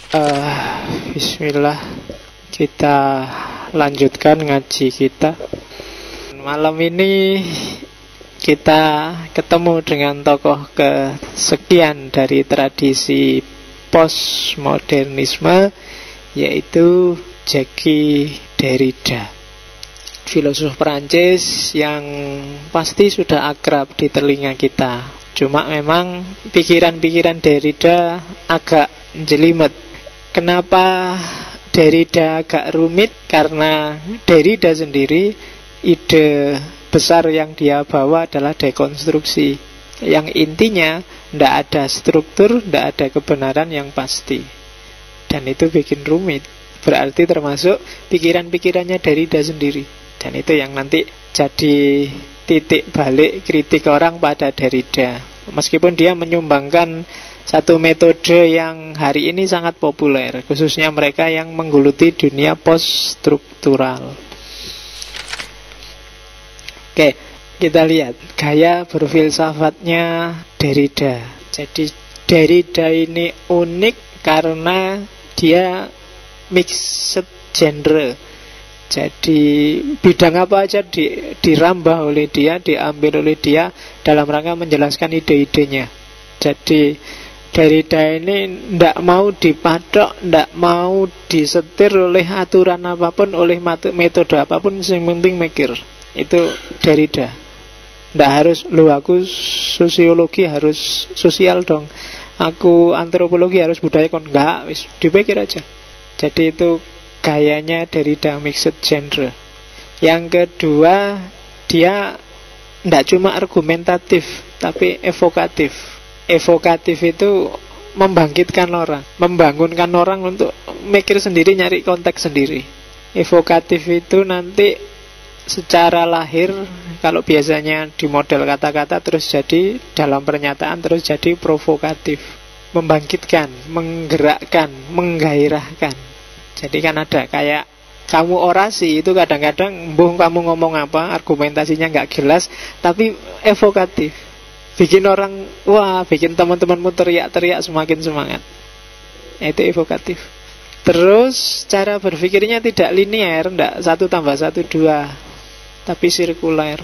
Bismillah, kita lanjutkan ngaji kita. Malam ini kita ketemu dengan tokoh kesekian dari tradisi postmodernisme, yaitu Jacques Derrida, filosof Perancis yang pasti sudah akrab di telinga kita. Cuma memang pikiran-pikiran Derrida agak jelimet. Kenapa Derrida agak rumit? Karena Derrida sendiri, ide besar yang dia bawa adalah dekonstruksi, yang intinya tidak ada struktur, tidak ada kebenaran yang pasti. Dan itu bikin rumit. Berarti termasuk pikiran-pikirannya Derrida sendiri. Dan itu yang nanti jadi titik balik kritik orang pada Derrida. Meskipun dia menyumbangkan satu metode yang hari ini sangat populer, khususnya mereka yang menggeluti dunia post-struktural. Oke, kita lihat gaya berfilsafatnya Derrida. Jadi Derrida ini unik karena dia mixed genre. Jadi bidang apa aja dirambah oleh dia, diambil oleh dia dalam rangka menjelaskan ide-idenya. Jadi Derrida ini tidak mau dipatok, tidak mau disetir oleh aturan apapun, oleh metode apapun, yang penting mikir. Itu Derrida. Tidak harus, aku sosiologi harus sosial dong, aku antropologi harus budaya, kon enggak, wis dipikir aja. Jadi itu gayanya Derrida, mixed genre. Yang kedua, dia tidak cuma argumentatif, tapi evokatif. Evokatif itu membangkitkan orang, membangunkan orang untuk mikir sendiri, nyari konteks sendiri. Evokatif itu nanti secara lahir, kalau biasanya di model kata-kata, terus jadi dalam pernyataan, terus jadi provokatif, membangkitkan, menggerakkan, menggairahkan. Jadi kan ada kayak kamu orasi itu kadang-kadang kamu ngomong apa, argumentasinya nggak jelas, tapi evokatif, bikin orang wah, bikin teman-temanmu teriak-teriak semakin semangat. Itu evokatif. Terus cara berpikirnya tidak linear, tidak 1+1 2, tapi sirkuler.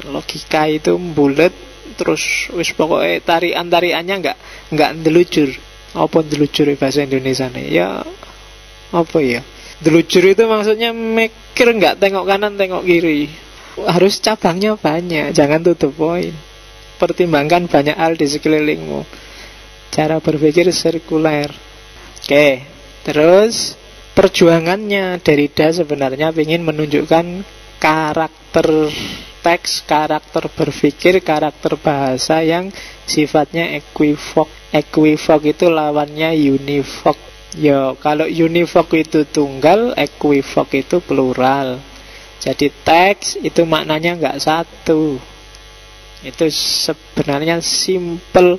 Logika itu bulat, terus wis pokoknya tarian-tariannya nggak ndelucur. Apa ndelucur bahasa Indonesia nih? Ya apa ya? Ndelucur itu maksudnya mikir nggak tengok kanan tengok kiri. Harus cabangnya banyak, jangan tutup poin. Pertimbangkan banyak hal di sekelilingmu. Cara berpikir sirkuler. Oke, terus perjuangannya Derrida sebenarnya ingin menunjukkan karakter teks, karakter berpikir, karakter bahasa yang sifatnya equivok. Equivok itu lawannya univok. Ya, kalau univok itu tunggal, equivok itu plural. Jadi teks itu maknanya nggak satu. Itu sebenarnya simple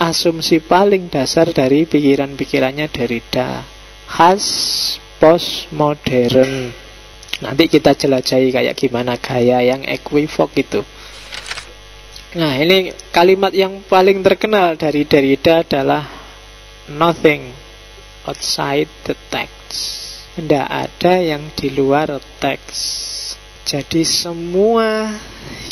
asumsi paling dasar dari pikiran-pikirannya Derrida, khas postmodern. Nanti kita jelajahi kayak gimana gaya yang equivok itu. Nah, ini kalimat yang paling terkenal dari Derrida adalah nothing outside the text. Tidak ada yang di luar teks. Jadi semua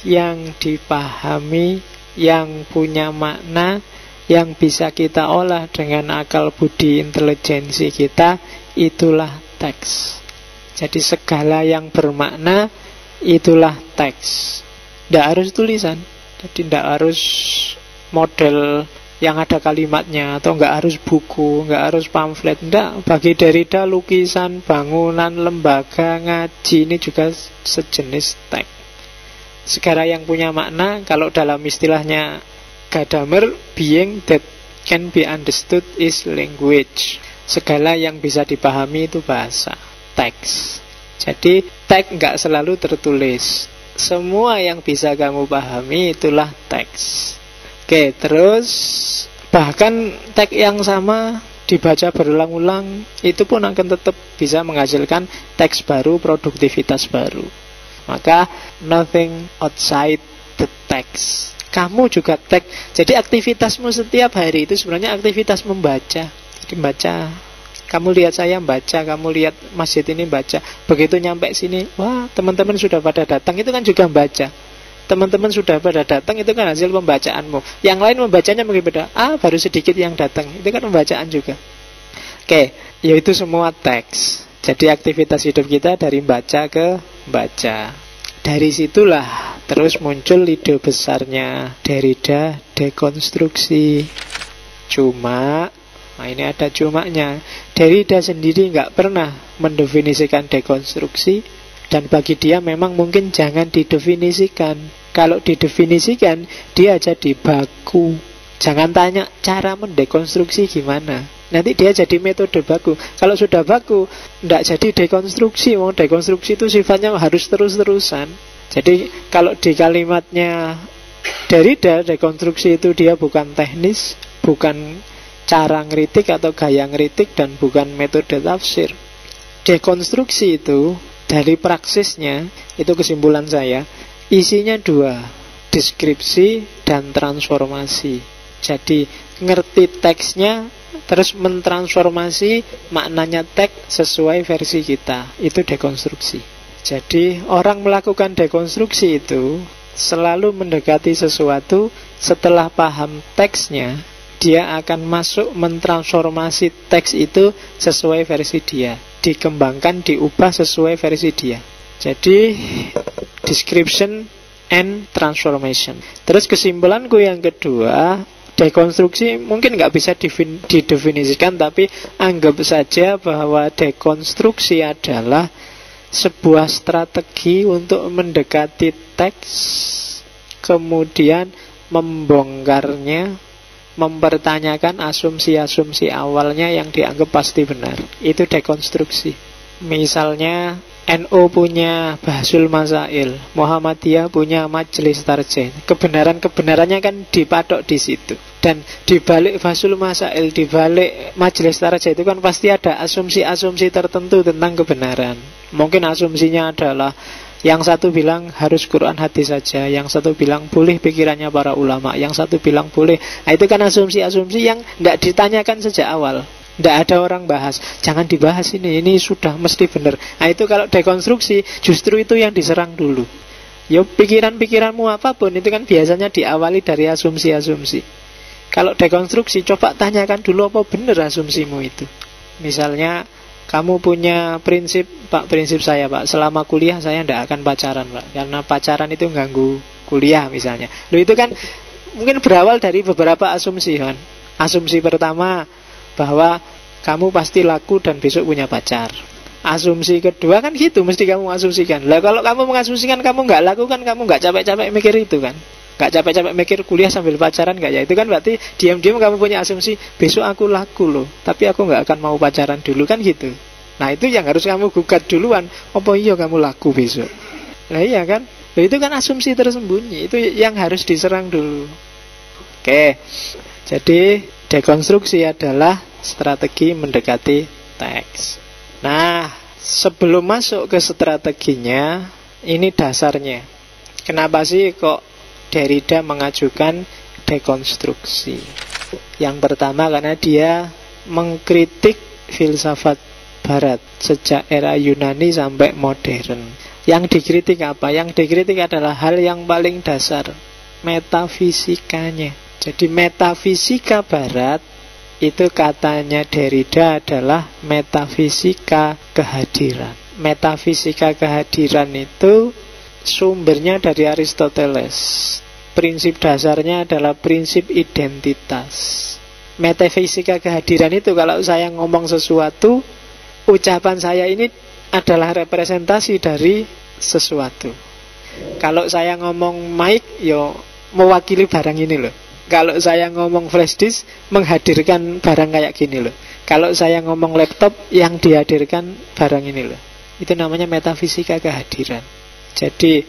yang dipahami, yang punya makna, yang bisa kita olah dengan akal budi intelijensi kita, itulah teks. Jadi segala yang bermakna itulah teks. Tidak harus tulisan. Jadi tidak harus model yang ada kalimatnya, atau nggak harus buku, nggak harus pamflet. Nggak, bagi Derrida lukisan, bangunan, lembaga, ngaji ini juga sejenis teks. Segala yang punya makna, kalau dalam istilahnya Gadamer, being that can be understood is language. Segala yang bisa dipahami itu bahasa, teks. Jadi teks nggak selalu tertulis. Semua yang bisa kamu pahami itulah teks. Oke, terus bahkan teks yang sama dibaca berulang-ulang, itu pun akan tetap bisa menghasilkan teks baru, produktivitas baru. Maka nothing outside the text. Kamu juga teks. Jadi aktivitasmu setiap hari itu sebenarnya aktivitas membaca. Jadi baca. Kamu lihat saya baca, kamu lihat masjid ini baca. Begitu nyampe sini, wah teman-teman sudah pada datang, itu kan juga baca. Teman-teman sudah pada datang, itu kan hasil pembacaanmu. Yang lain membacanya mungkin beda. Baru sedikit yang datang, itu kan pembacaan juga. Oke, yaitu semua teks. Jadi aktivitas hidup kita dari baca ke baca. Dari situlah terus muncul ide besarnya Derrida, dekonstruksi. Cuma, nah ini ada cumanya, Derrida sendiri nggak pernah mendefinisikan dekonstruksi, dan bagi dia memang mungkin jangan didefinisikan. Kalau didefinisikan, dia jadi baku. Jangan tanya cara mendekonstruksi gimana, nanti dia jadi metode baku. Kalau sudah baku, tidak jadi dekonstruksi. Mau dekonstruksi itu sifatnya harus terus-terusan. Jadi kalau di kalimatnya Derrida, dekonstruksi itu dia bukan teknis, bukan cara ngeritik atau gaya ngeritik, dan bukan metode tafsir. Dekonstruksi itu dari praksisnya, itu kesimpulan saya, isinya dua, deskripsi dan transformasi. Jadi ngerti teksnya terus mentransformasi maknanya teks sesuai versi kita, itu dekonstruksi. Jadi orang melakukan dekonstruksi itu selalu mendekati sesuatu, setelah paham teksnya dia akan masuk mentransformasi teks itu sesuai versi dia, dikembangkan, diubah sesuai versi dia. Jadi description and transformation. Terus kesimpulanku yang kedua, dekonstruksi mungkin nggak bisa didefinisikan, tapi anggap saja bahwa dekonstruksi adalah sebuah strategi untuk mendekati teks, kemudian membongkarnya, mempertanyakan asumsi-asumsi awalnya yang dianggap pasti benar. Itu dekonstruksi. Misalnya NU punya Bahsul Masail, Muhammadiyah punya Majelis Tarjih. Kebenaran-kebenarannya kan dipatok di situ. Dan di balik Bahsul Masail, di balik Majelis Tarjih itu kan pasti ada asumsi-asumsi tertentu tentang kebenaran. Mungkin asumsinya adalah yang satu bilang harus Quran hadis saja, yang satu bilang boleh pikirannya para ulama, yang satu bilang boleh. Nah, itu kan asumsi-asumsi yang tidak ditanyakan sejak awal. Tidak ada orang bahas, jangan dibahas ini sudah mesti benar. Nah itu kalau dekonstruksi, justru itu yang diserang dulu. Ya pikiran-pikiranmu apapun, itu kan biasanya diawali dari asumsi-asumsi. Kalau dekonstruksi, coba tanyakan dulu apa benar asumsimu itu. Misalnya, kamu punya prinsip, Pak, prinsip saya Pak, selama kuliah saya tidak akan pacaran Pak, karena pacaran itu mengganggu kuliah misalnya. Loh itu kan mungkin berawal dari beberapa asumsi kan. Asumsi pertama, bahwa kamu pasti laku dan besok punya pacar. Asumsi kedua kan gitu, mesti kamu asumsikan. Lah kalau kamu mengasumsikan kamu nggak laku kan, kamu nggak capek-capek mikir itu kan, nggak capek-capek mikir kuliah sambil pacaran nggak ya. Itu kan berarti diam-diam kamu punya asumsi, besok aku laku loh, tapi aku nggak akan mau pacaran dulu kan gitu. Nah itu yang harus kamu gugat duluan. Apa iya kamu laku besok? Nah iya kan, nah, itu kan asumsi tersembunyi. Itu yang harus diserang dulu. Oke, jadi dekonstruksi adalah strategi mendekati teks. Nah, sebelum masuk ke strateginya, ini dasarnya. Kenapa sih kok Derrida mengajukan dekonstruksi? Yang pertama karena dia mengkritik filsafat Barat sejak era Yunani sampai modern. Yang dikritik apa? Yang dikritik adalah hal yang paling dasar, metafisikanya. Jadi metafisika Barat itu katanya Derrida adalah metafisika kehadiran. Metafisika kehadiran itu sumbernya dari Aristoteles. Prinsip dasarnya adalah prinsip identitas. Metafisika kehadiran itu kalau saya ngomong sesuatu, ucapan saya ini adalah representasi dari sesuatu. Kalau saya ngomong mic, yo mewakili barang ini loh. Kalau saya ngomong flash disk, menghadirkan barang kayak gini loh. Kalau saya ngomong laptop, yang dihadirkan barang ini loh. Itu namanya metafisika kehadiran. Jadi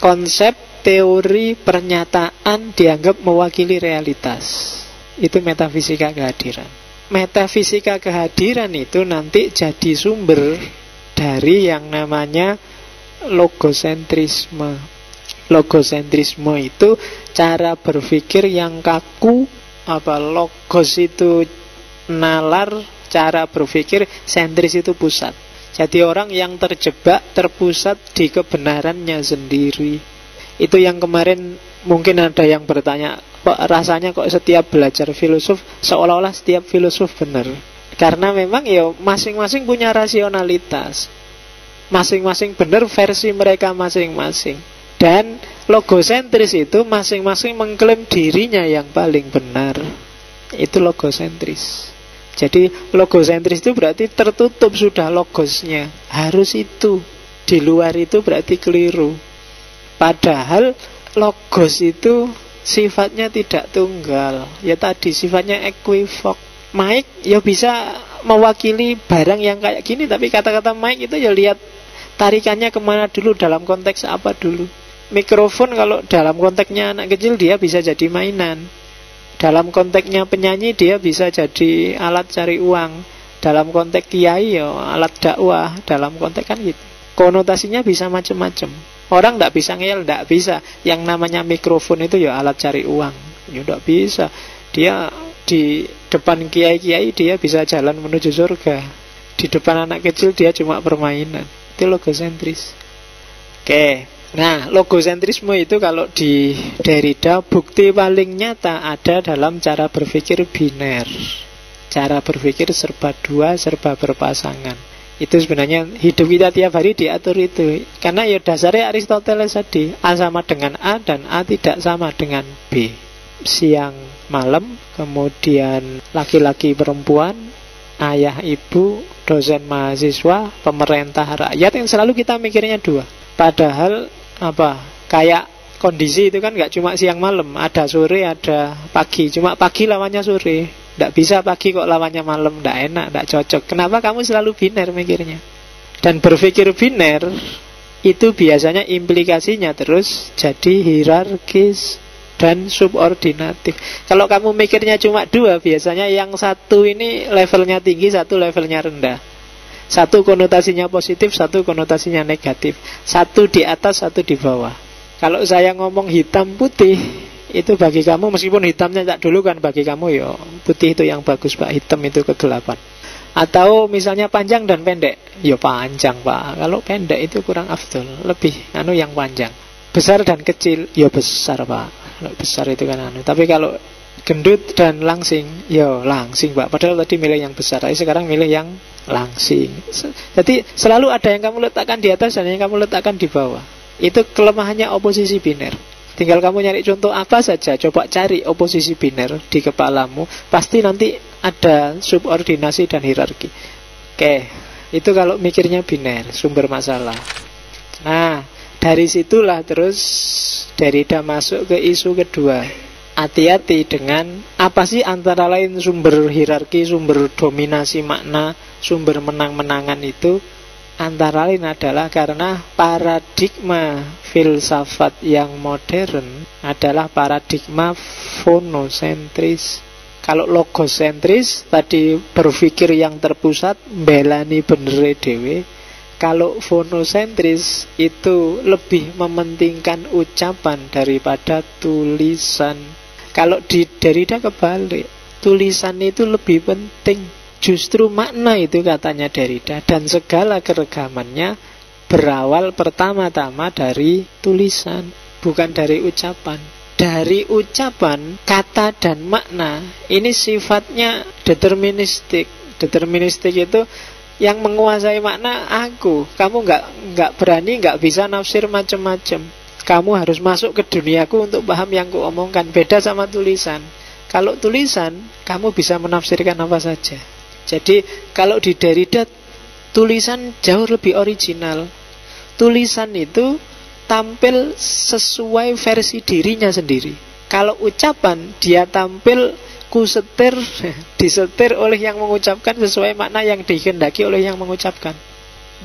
konsep, teori, pernyataan dianggap mewakili realitas. Itu metafisika kehadiran. Metafisika kehadiran itu nanti jadi sumber dari yang namanya logosentrisme. Logosentrisme itu cara berpikir yang kaku. Logos itu nalar cara berpikir sentris itu pusat. Jadi orang yang terjebak, terpusat di kebenarannya sendiri. Itu yang kemarin mungkin ada yang bertanya, kok rasanya kok setiap belajar filosof seolah-olah setiap filosof benar. Karena memang ya masing-masing punya rasionalitas, masing-masing benar versi mereka masing-masing. Dan logosentris itu masing-masing mengklaim dirinya yang paling benar. Itu logosentris. Jadi logosentris itu berarti tertutup sudah logosnya, harus itu. Di luar itu berarti keliru. Padahal logos itu sifatnya tidak tunggal. Ya tadi sifatnya equivok. Mic ya bisa mewakili barang yang kayak gini, tapi kata-kata mic itu ya lihat tarikannya kemana dulu, dalam konteks apa dulu. Mikrofon kalau dalam konteksnya anak kecil dia bisa jadi mainan, dalam konteksnya penyanyi dia bisa jadi alat cari uang, dalam konteks kiai ya alat dakwah, dalam konteks kan gitu. Konotasinya bisa macam-macam. Orang tidak bisa ngeyel, tidak bisa. Yang namanya mikrofon itu ya alat cari uang, ya tidak bisa. Dia di depan kiai-kiai dia bisa jalan menuju surga, di depan anak kecil dia cuma permainan. Itu logosentris. Oke. Nah, logosentrisme itu kalau di Derrida bukti paling nyata ada dalam cara berpikir biner. Cara berpikir serba dua, serba berpasangan. Itu sebenarnya hidup kita tiap hari diatur itu. Karena ya dasarnya Aristoteles tadi, A sama dengan A dan A tidak sama dengan B. Siang malam, kemudian laki-laki perempuan, ayah ibu, dosen mahasiswa, pemerintah rakyat, yang selalu kita mikirnya dua. Padahal kayak kondisi itu kan gak cuma siang malam, ada sore, ada pagi. Cuma pagi lawannya sore, gak bisa pagi kok lawannya malam, gak enak, gak cocok. Kenapa kamu selalu biner mikirnya? Dan berpikir biner itu biasanya implikasinya terus jadi hierarkis dan subordinatif. Kalau kamu mikirnya cuma dua, biasanya yang satu ini levelnya tinggi, satu levelnya rendah. Satu konotasinya positif, satu konotasinya negatif. Satu di atas, satu di bawah. Kalau saya ngomong hitam putih, itu bagi kamu, meskipun hitamnya tak dulu kan bagi kamu, ya putih itu yang bagus Pak, hitam itu kegelapan. Atau misalnya panjang dan pendek, ya panjang Pak. Kalau pendek itu kurang afdol, lebih yang panjang. Besar dan kecil, ya besar Pak. Kalau besar itu kan Tapi kalau gendut dan langsing, ya langsing Pak. Padahal tadi milih yang besar, tapi sekarang milih yang langsing. Jadi selalu ada yang kamu letakkan di atas dan yang kamu letakkan di bawah. Itu kelemahannya oposisi biner. Tinggal kamu nyari contoh apa saja, coba cari oposisi biner di kepalamu, pasti nanti ada subordinasi dan hierarki. Oke, itu kalau mikirnya biner, sumber masalah. Nah, dari situlah terus Derrida masuk ke isu kedua. Hati-hati dengan apa sih antara lain sumber hierarki, sumber dominasi makna, sumber menang-menangan itu. Antara lain adalah karena paradigma filsafat yang modern adalah paradigma fonosentris. Kalau logosentris tadi berpikir yang terpusat, mbelani benere dhewe. Kalau fonosentris itu lebih mementingkan ucapan daripada tulisan. Kalau di Derrida kebalik, tulisan itu lebih penting. Justru makna itu katanya Derrida, dan segala keregamannya berawal pertama-tama dari tulisan, bukan dari ucapan. Dari ucapan, kata dan makna ini sifatnya deterministik. Deterministik itu yang menguasai makna aku. Kamu nggak berani, nggak bisa nafsir macam-macam. Kamu harus masuk ke duniaku untuk paham yang kuomongkan. Beda sama tulisan. Kalau tulisan, kamu bisa menafsirkan apa saja. Jadi kalau di Derrida, tulisan jauh lebih original. Tulisan itu tampil sesuai versi dirinya sendiri. Kalau ucapan, dia tampil kusetir, disetir oleh yang mengucapkan sesuai makna yang dikehendaki oleh yang mengucapkan.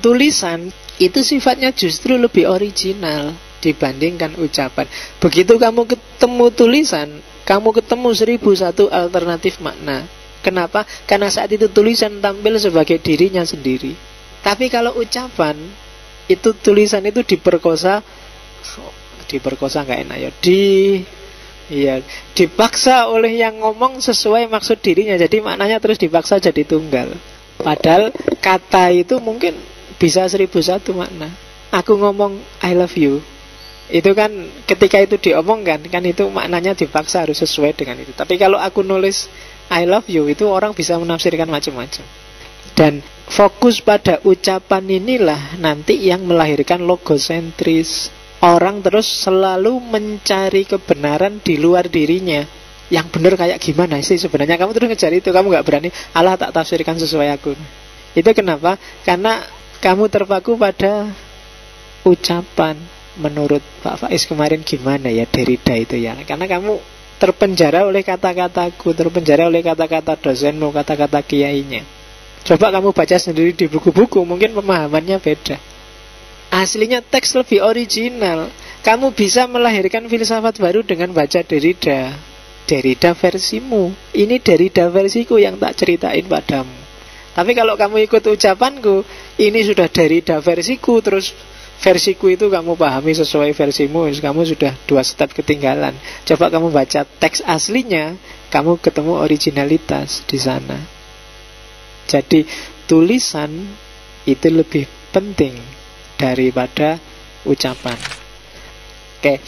Tulisan itu sifatnya justru lebih original dibandingkan ucapan. Begitu kamu ketemu tulisan, kamu ketemu 1001 alternatif makna. Kenapa? Karena saat itu tulisan tampil sebagai dirinya sendiri. Tapi kalau ucapan, itu tulisan itu diperkosa nggak enak ya, Iya, dipaksa oleh yang ngomong sesuai maksud dirinya. Jadi maknanya terus dipaksa jadi tunggal. Padahal kata itu mungkin bisa 1001 makna. Aku ngomong I love you, itu kan ketika itu diomongkan, kan itu maknanya dipaksa harus sesuai dengan itu. Tapi kalau aku nulis I love you, itu orang bisa menafsirkan macam-macam. Dan fokus pada ucapan inilah nanti yang melahirkan logosentris. Orang terus selalu mencari kebenaran di luar dirinya. Yang benar kayak gimana sih sebenarnya? Kamu terus ngejar itu, kamu gak berani Allah tak tafsirkan sesuai aku. Itu kenapa? Karena kamu terpaku pada ucapan. Menurut Pak Faiz kemarin gimana ya Derrida itu ya? Karena kamu terpenjara oleh kata-kataku, terpenjara oleh kata-kata dosenmu, kata-kata kiainya. Coba kamu baca sendiri di buku-buku, mungkin pemahamannya beda. Aslinya teks lebih original. Kamu bisa melahirkan filsafat baru dengan baca Derrida. Derrida versimu. Ini Derrida versiku yang tak ceritain padamu. Tapi kalau kamu ikut ucapanku, ini sudah Derrida versiku, terus versiku itu kamu pahami sesuai versimu, kamu sudah 2 step ketinggalan. Coba kamu baca teks aslinya, kamu ketemu originalitas di sana. Jadi tulisan itu lebih penting daripada ucapan. Oke,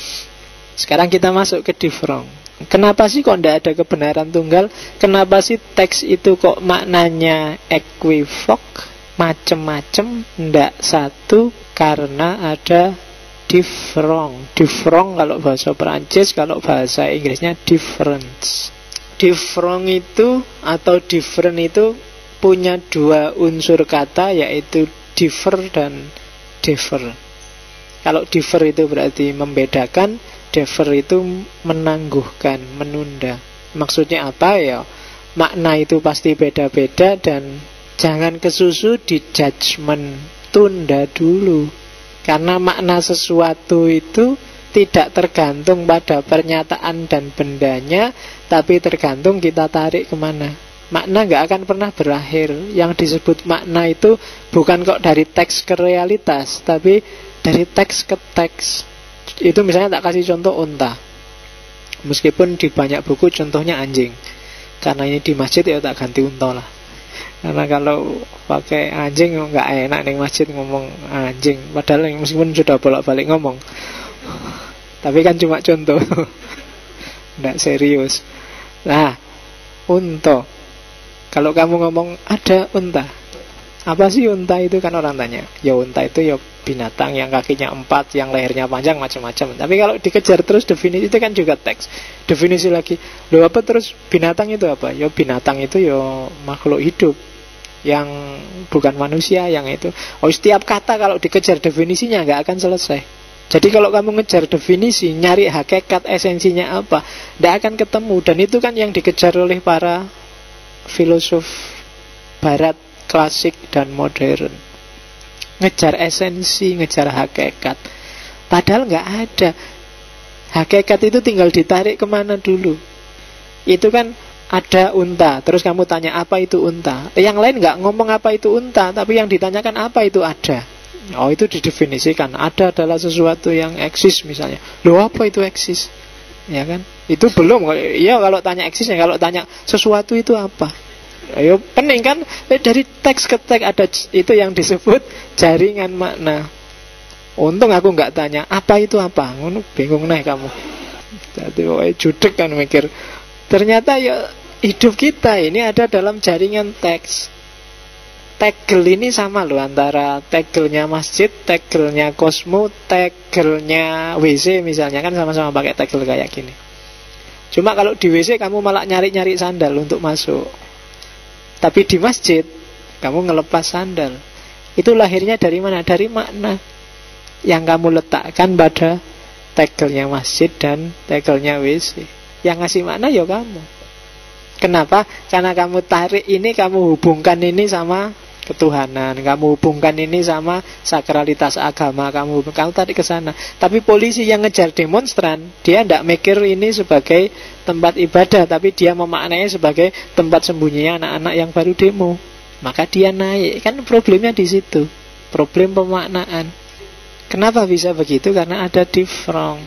sekarang kita masuk ke Difrong. Kenapa sih kok tidak ada kebenaran tunggal? Kenapa sih teks itu kok maknanya equivok, macem-macem, ndak satu? Karena ada Difrong. Difrong kalau bahasa Perancis, kalau bahasa Inggrisnya difference. Difrong itu atau different itu punya 2 unsur kata, yaitu differ dan defer. Kalau differ itu berarti membedakan, defer itu menangguhkan, menunda. Maksudnya apa ya? Makna itu pasti beda-beda dan jangan kesusu di judgment, tunda dulu. Karena makna sesuatu itu tidak tergantung pada pernyataan dan bendanya, tapi tergantung kita tarik kemana. Makna gak akan pernah berakhir. Yang disebut makna itu bukan kok dari teks ke realitas, tapi dari teks ke teks. Itu misalnya tak kasih contoh unta. Meskipun di banyak buku contohnya anjing. Karena ini di masjid ya tak ganti unta lah. Karena kalau pakai anjing gak enak nih masjid ngomong anjing. Padahal meskipun sudah bolak-balik ngomong. Tapi kan cuma contoh. Nggak serius. Nah, unta. Kalau kamu ngomong ada unta, apa sih unta itu? Kan orang tanya. Ya unta itu ya binatang yang kakinya 4, yang lehernya panjang, macam-macam. Tapi kalau dikejar terus definisi itu kan juga teks. Definisi lagi. Loh apa terus binatang itu apa? Ya binatang itu ya makhluk hidup yang bukan manusia, yang itu. Oh, setiap kata kalau dikejar definisinya nggak akan selesai. Jadi kalau kamu ngejar definisi, nyari hakikat esensinya apa, nggak akan ketemu. Dan itu kan yang dikejar oleh para filosof barat klasik dan modern. Ngejar esensi, ngejar hakikat. Padahal nggak ada. Hakikat itu tinggal ditarik kemana dulu. Itu kan ada unta, terus kamu tanya apa itu unta. Yang lain nggak ngomong apa itu unta, tapi yang ditanyakan apa itu ada. Oh, itu didefinisikan. Ada adalah sesuatu yang eksis misalnya. Loh apa itu eksis? Ya kan? Itu belum. Iya kalau tanya eksisnya, kalau tanya sesuatu itu apa? Ayo pening kan? Dari teks ke teks ada itu yang disebut jaringan makna. Untung aku nggak tanya apa itu apa. Bingung nih kamu. Jadi judek kan mikir. Ternyata ya hidup kita ini ada dalam jaringan teks. Tegel ini sama loh, antara tegelnya masjid, tegelnya Cosmo, tegelnya WC misalnya, kan sama-sama pakai tegel kayak gini. Cuma kalau di WC kamu malah nyari-nyari sandal untuk masuk. Tapi di masjid kamu ngelepas sandal. Itu lahirnya dari mana? Dari makna yang kamu letakkan pada tegelnya masjid dan tegelnya WC. Yang ngasih makna ya kamu. Kenapa? Karena kamu tarik ini, kamu hubungkan ini sama ketuhanan, kamu hubungkan ini sama sakralitas agama, kamu tarik ke sana. Tapi polisi yang ngejar demonstran, dia tidak mikir ini sebagai tempat ibadah, tapi dia memaknainya sebagai tempat sembunyinya anak-anak yang baru demo. Maka dia naik. Kan problemnya di situ, problem pemaknaan. Kenapa bisa begitu? Karena ada Difrong.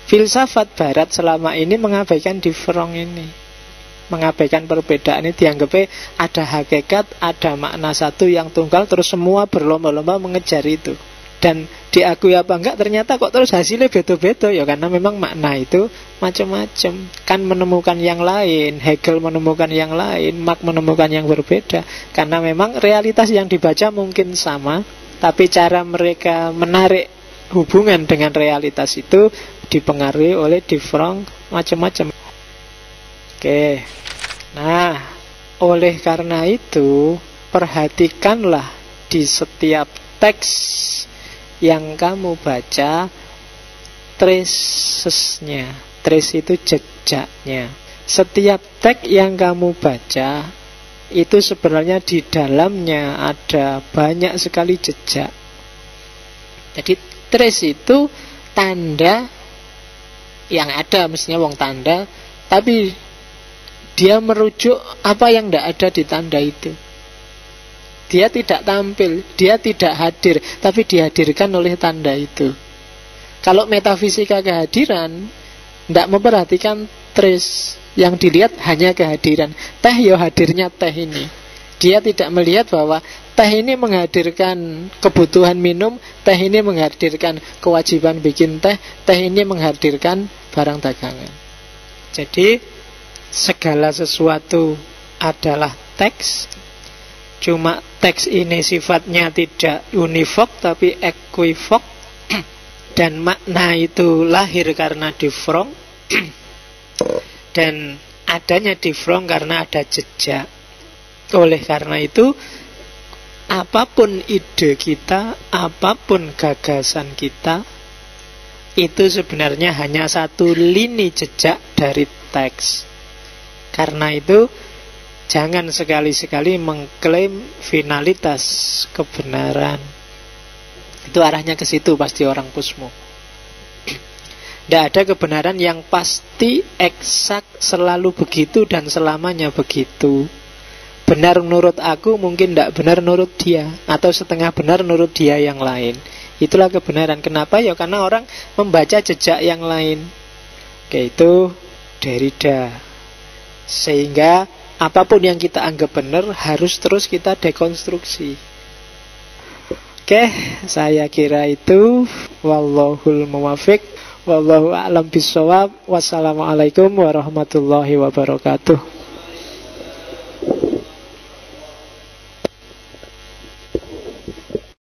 filsafat barat selama ini mengabaikan differong ini, mengabaikan perbedaan ini, dianggapnya ada hakikat, ada makna satu yang tunggal, terus semua berlomba-lomba mengejar itu. Dan diakui apa enggak, ternyata kok terus hasilnya beda-beda. Ya karena memang makna itu macam-macam. Kan menemukan yang lain, Hegel menemukan yang lain, Marx menemukan yang berbeda. Karena memang realitas yang dibaca mungkin sama, tapi cara mereka menarik hubungan dengan realitas itu dipengaruhi oleh different macam-macam. Oke. Nah, oleh karena itu perhatikanlah di setiap teks yang kamu baca tracesnya. Trace itu jejaknya. Setiap teks yang kamu baca itu sebenarnya di dalamnya ada banyak sekali jejak. Jadi trace itu tanda yang ada, mestinya wong tanda, tapi dia merujuk apa yang tidak ada di tanda itu. Dia tidak tampil, dia tidak hadir, tapi dihadirkan oleh tanda itu. Kalau metafisika kehadiran, tidak memperhatikan trace, yang dilihat hanya kehadiran. Teh ya hadirnya teh ini. Dia tidak melihat bahwa teh ini menghadirkan kebutuhan minum, teh ini menghadirkan kewajiban bikin teh, teh ini menghadirkan barang dagangan. Jadi segala sesuatu adalah teks. Cuma teks ini sifatnya tidak univok tapi equivok. Dan makna itu lahir karena differong. Dan adanya differong karena ada jejak. Oleh karena itu, apapun ide kita, apapun gagasan kita, itu sebenarnya hanya satu lini jejak dari teks. Karena itu jangan sekali-sekali mengklaim finalitas kebenaran. Itu arahnya ke situ pasti orang pusmu. Tidak ada kebenaran yang pasti, eksak, selalu begitu dan selamanya begitu. Benar menurut aku mungkin tidak benar menurut dia, atau setengah benar menurut dia yang lain. Itulah kebenaran. Kenapa? Ya karena orang membaca jejak yang lain. Oke, itu Derrida. Sehingga apapun yang kita anggap benar harus terus kita dekonstruksi. Oke, saya kira itu. Wallahul muwaffiq. Wallahu a'lam bishawab. Wassalamualaikum warahmatullahi wabarakatuh.